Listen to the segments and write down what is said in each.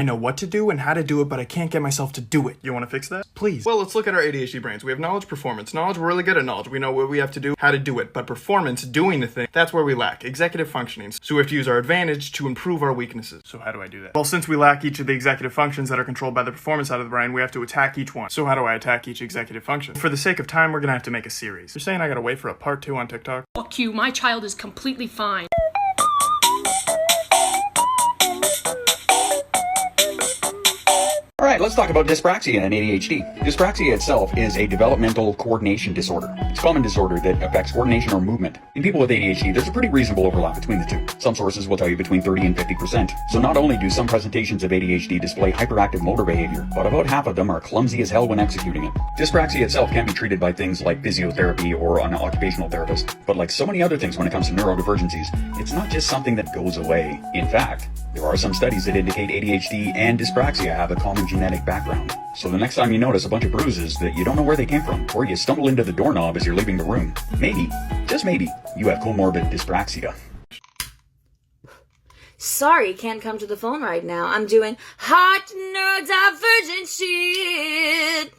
I know what to do and how to do it, but I can't get myself to do it. You want to fix that? Please. Well, let's look at our ADHD brains. We have knowledge, performance. Knowledge, we're really good at knowledge. We know what we have to do, how to do it. But performance, doing the thing, that's where we lack. Executive functioning. So we have to use our advantage to improve our weaknesses. So how do I do that? Well, since we lack each of the executive functions that are controlled by the performance side of the brain, we have to attack each one. So how do I attack each executive function? For the sake of time, we're gonna have to make a series. You're saying I gotta wait for a part 2 on TikTok? Fuck you, my child is completely fine. Alright, let's talk about dyspraxia and ADHD. Dyspraxia itself is a developmental coordination disorder. It's a common disorder that affects coordination or movement. In people with ADHD, there's a pretty reasonable overlap between the two. Some sources will tell you between 30 and 50%. So not only do some presentations of ADHD display hyperactive motor behavior, but about half of them are clumsy as hell when executing it. Dyspraxia itself can be treated by things like physiotherapy or an occupational therapist. But like so many other things when it comes to neurodivergencies, it's not just something that goes away. In fact, there are some studies that indicate ADHD and dyspraxia have a common genetic background. So the next time you notice a bunch of bruises that you don't know where they came from, or you stumble into the doorknob as you're leaving the room, maybe, just maybe, you have comorbid dyspraxia. Sorry, can't come to the phone right now. I'm doing hot neurodivergent shit.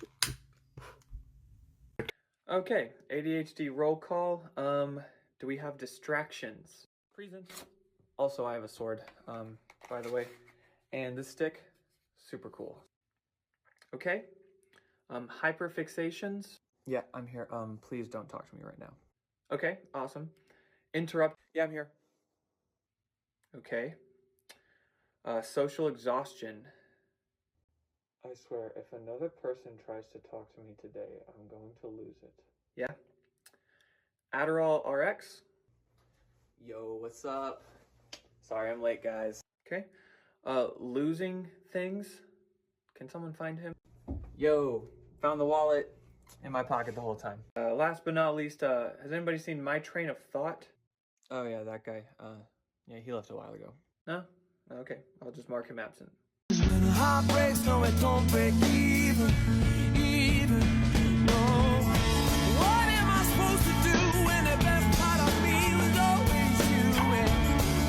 Okay, ADHD roll call. Do we have distractions? Present. Also, I have a sword, by the way. And this stick, super cool. Okay. Hyperfixations. Yeah, I'm here. Please don't talk to me right now. Okay, awesome. Interrupt. Yeah, I'm here. Okay. Social exhaustion. I swear, if another person tries to talk to me today, I'm going to lose it. Yeah. Adderall RX. Yo, what's up? Sorry I'm late, guys. Okay. Losing things. Can someone find him? Yo, found the wallet in my pocket the whole time. Last but not least, has anybody seen My Train of Thought? Oh yeah, that guy. Yeah, he left a while ago. No? Okay, I'll just mark him absent. Heartbreaks, no, it don't break even. No. What am I supposed to do when the best part of me was always you? And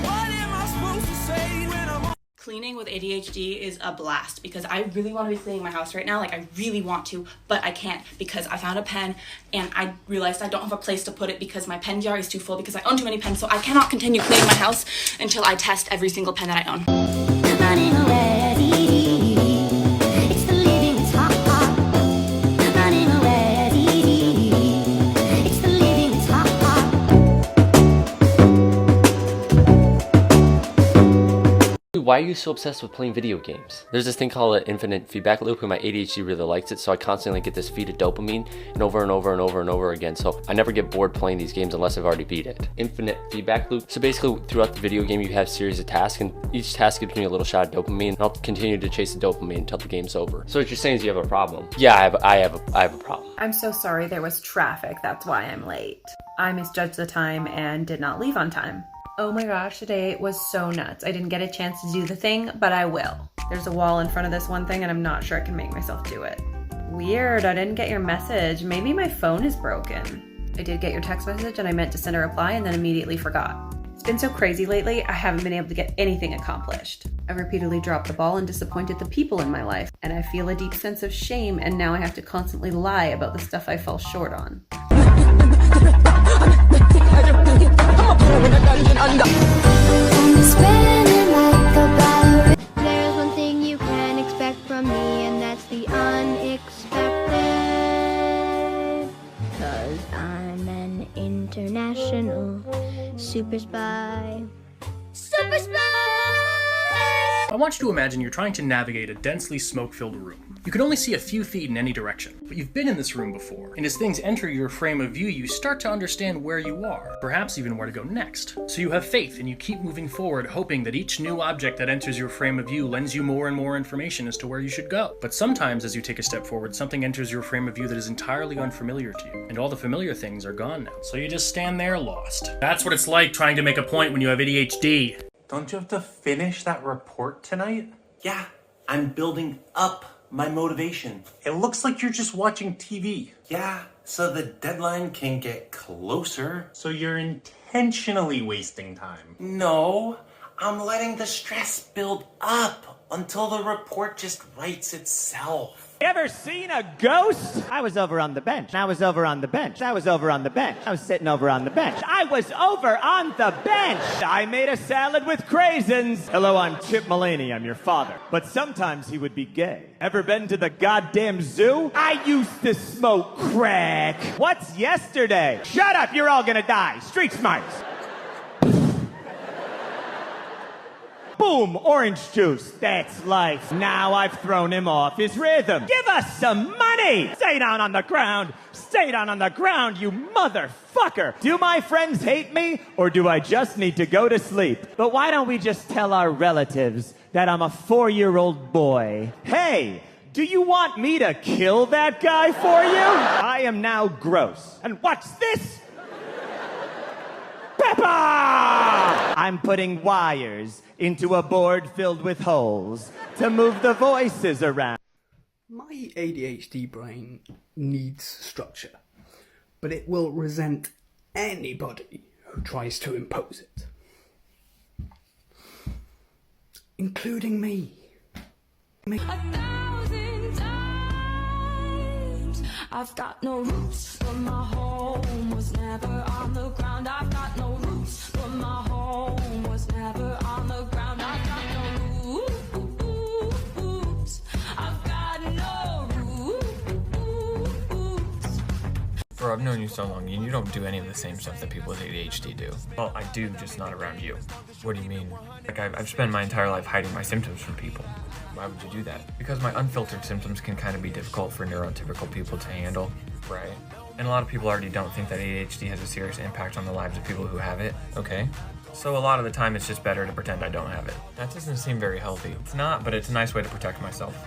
what am I supposed to say when I'm... Cleaning with ADHD is a blast because I really want to be cleaning my house right now. Like, I really want to, but I can't because I found a pen and I realized I don't have a place to put it because my pen jar is too full because I own too many pens. So I cannot continue cleaning my house until I test every single pen that I own. Why are you so obsessed with playing video games? There's this thing called an infinite feedback loop and my ADHD really likes it, so I constantly get this feed of dopamine and over and over and over and over again, so I never get bored playing these games unless I've already beat it. Infinite feedback loop. So basically throughout the video game you have a series of tasks and each task gives me a little shot of dopamine and I'll continue to chase the dopamine until the game's over. So what you're saying is you have a problem. Yeah, I have a problem. I'm so sorry there was traffic, that's why I'm late. I misjudged the time and did not leave on time. Oh my gosh, today was so nuts. I didn't get a chance to do the thing, but I will. There's a wall in front of this one thing and I'm not sure I can make myself do it. Weird, I didn't get your message. Maybe my phone is broken. I did get your text message and I meant to send a reply and then immediately forgot. It's been so crazy lately, I haven't been able to get anything accomplished. I've repeatedly dropped the ball and disappointed the people in my life, and I feel a deep sense of shame, and now I have to constantly lie about the stuff I fell short on. There's one thing you can expect from me, and that's the unexpected. 'Cause I'm an international super spy. Super spy! I want you to imagine you're trying to navigate a densely smoke-filled room. You can only see a few feet in any direction, but you've been in this room before, and as things enter your frame of view, you start to understand where you are, perhaps even where to go next. So you have faith and you keep moving forward, hoping that each new object that enters your frame of view lends you more and more information as to where you should go. But sometimes as you take a step forward, something enters your frame of view that is entirely unfamiliar to you, and all the familiar things are gone now. So you just stand there lost. That's what it's like trying to make a point when you have ADHD. Don't you have to finish that report tonight? Yeah, I'm building up my motivation. It looks like you're just watching TV. Yeah, so the deadline can get closer. So you're intentionally wasting time. No, I'm letting the stress build up until the report just writes itself. Ever seen a ghost? I was over on the bench. I was over on the bench. I was over on the bench. I was sitting over on the bench. I was over on the bench. I made a salad with craisins. Hello, I'm Chip Mulaney. I'm your father. But sometimes he would be gay. Ever been to the goddamn zoo? I used to smoke crack. What's yesterday? Shut up, you're all gonna die. Street smarts. Boom, orange juice. That's life. Now I've thrown him off his rhythm. Give us some money! Stay down on the ground. Stay down on the ground, you motherfucker. Do my friends hate me, or do I just need to go to sleep? But why don't we just tell our relatives that I'm a 4-year-old boy? Hey, do you want me to kill that guy for you? I am now gross. And watch this. Peppa! I'm putting wires into a board filled with holes to move the voices around. My ADHD brain needs structure, but it will resent anybody who tries to impose it. Including me. I've got no roots, but my home was never on the ground. I've got no roots, but my home was never on the ground. I've got no roots. I've got no roots. Bro, I've known you so long, and you don't do any of the same stuff that people with ADHD do. Well, I do, just not around you. What do you mean? Like, I've spent my entire life hiding my symptoms from people. Why would you do that? Because my unfiltered symptoms can kind of be difficult for neurotypical people to handle, right? And a lot of people already don't think that ADHD has a serious impact on the lives of people who have it, okay? So a lot of the time it's just better to pretend I don't have it. That doesn't seem very healthy. It's not, but it's a nice way to protect myself.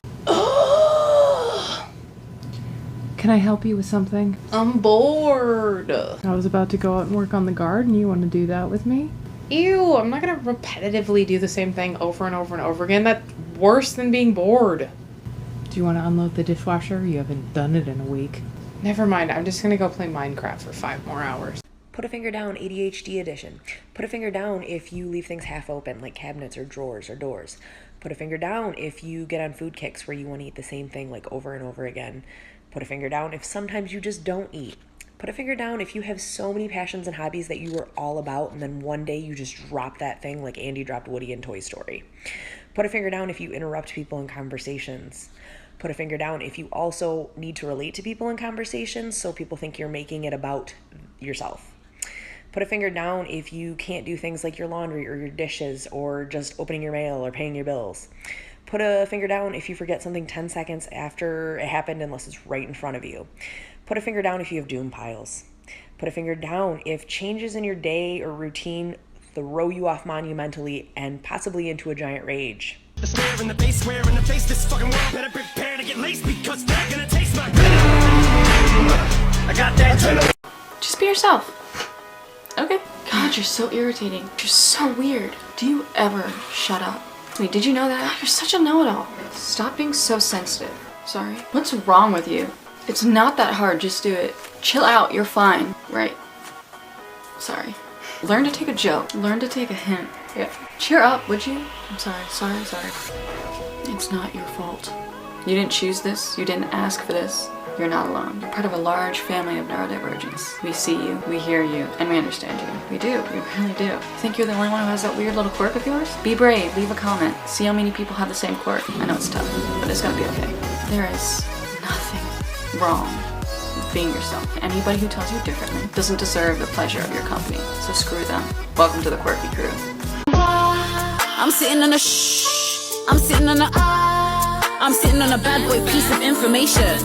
Can I help you with something? I'm bored. I was about to go out and work on the garden. You want to do that with me? Ew, I'm not gonna repetitively do the same thing over and over and over again. That's worse than being bored. Do you want to unload the dishwasher? You haven't done it in a week. Never mind, I'm just gonna go play Minecraft for 5 more hours. Put a finger down, ADHD edition. Put a finger down if you leave things half open, like cabinets or drawers or doors. Put a finger down if you get on food kicks where you want to eat the same thing like over and over again. Put a finger down if sometimes you just don't eat. Put a finger down if you have so many passions and hobbies that you were all about and then one day you just drop that thing like Andy dropped Woody in Toy Story. Put a finger down if you interrupt people in conversations. Put a finger down if you also need to relate to people in conversations so people think you're making it about yourself. Put a finger down if you can't do things like your laundry or your dishes or just opening your mail or paying your bills. Put a finger down if you forget something 10 seconds after it happened unless it's right in front of you. Put a finger down if you have doom piles. Put a finger down if changes in your day or routine throw you off monumentally and possibly into a giant rage. The square in the face, square in the face, this fucking world better prepare to get laced because they're gonna taste my I got that. Just be yourself. Okay. God, you're so irritating. You're so weird. Do you ever shut up? Wait, did you know that? You're such a know-it-all. Stop being so sensitive. Sorry. What's wrong with you? It's not that hard, just do it. Chill out, you're fine. Right. Sorry. Learn to take a joke. Learn to take a hint. Yeah. Cheer up, would you? I'm sorry. It's not your fault. You didn't choose this. You didn't ask for this. You're not alone. You're part of a large family of neurodivergents. We see you, we hear you, and we understand you. We do. We really do. You think you're the only one who has that weird little quirk of yours? Be brave. Leave a comment. See how many people have the same quirk. I know it's tough, but it's gonna be okay. There is nothing wrong with being yourself. Anybody who tells you differently doesn't deserve the pleasure of your company, so screw them. Welcome to the Quirky Crew. I'm sitting on a I'm sitting on a I'm sitting on a bad boy piece of information.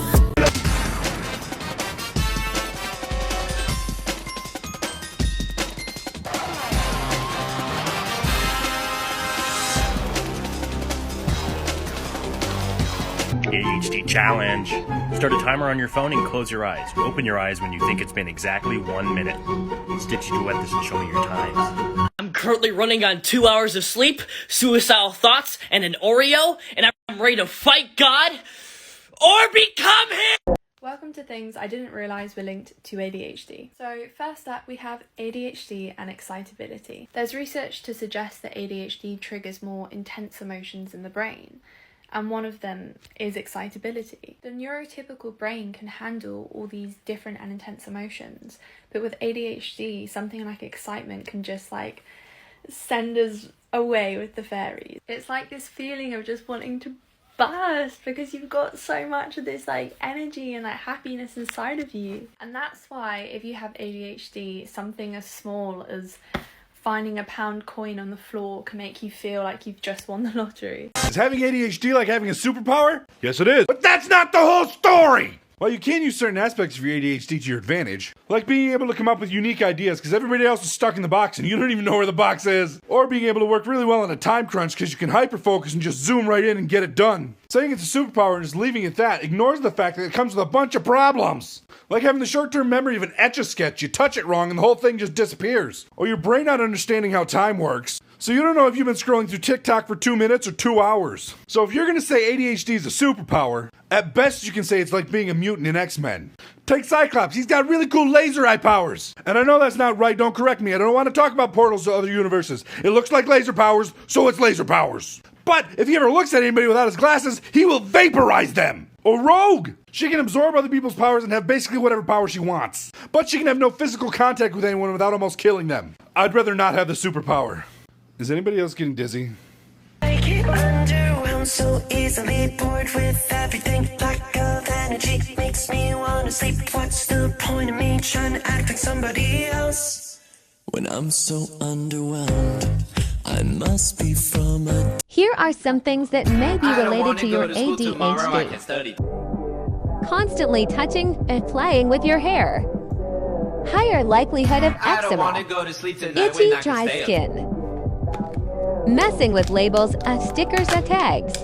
ADHD challenge. Start a timer on your phone and close your eyes. Open your eyes when you think it's been exactly 1 minute. Stitch, you duet this and show me your times. I'm currently running on 2 hours of sleep, suicidal thoughts, and an Oreo, and I'm ready to fight God or become him! Welcome to things I didn't realise were linked to ADHD. So first up we have ADHD and excitability. There's research to suggest that ADHD triggers more intense emotions in the brain, and one of them is excitability. The neurotypical brain can handle all these different and intense emotions, but with ADHD, something like excitement can just like send us away with the fairies. It's like this feeling of just wanting to burst because you've got so much of this like energy and like happiness inside of you. And that's why if you have ADHD, something as small as finding a pound coin on the floor can make you feel like you've just won the lottery. Is having ADHD like having a superpower? Yes, it is. But that's not the whole story! While you can use certain aspects of your ADHD to your advantage, like being able to come up with unique ideas because everybody else is stuck in the box and you don't even know where the box is, or being able to work really well in a time crunch because you can hyper-focus and just zoom right in and get it done. Saying it's a superpower and just leaving it that ignores the fact that it comes with a bunch of problems. Like having the short-term memory of an Etch-a-Sketch, you touch it wrong and the whole thing just disappears. Or your brain not understanding how time works. So you don't know if you've been scrolling through TikTok for 2 minutes or 2 hours. So if you're gonna say ADHD is a superpower, at best you can say it's like being a mutant in X-Men. Take Cyclops, he's got really cool laser eye powers. And I know that's not right, don't correct me, I don't want to talk about portals to other universes. It looks like laser powers, so it's laser powers. But if he ever looks at anybody without his glasses, he will vaporize them. Or Rogue! She can absorb other people's powers and have basically whatever power she wants. But she can have no physical contact with anyone without almost killing them. I'd rather not have the superpower. Is anybody else getting dizzy? I get underwhelmed so easily, bored with everything. Lack of energy makes me want to sleep. What's the point of me trying to act like somebody else when I'm so underwhelmed? I must be from a... Here are some things that may be related to your ADHD. Constantly touching and playing with your hair. Higher likelihood of eczema. Itchy, dry skin. Messing with labels, stickers, and tags.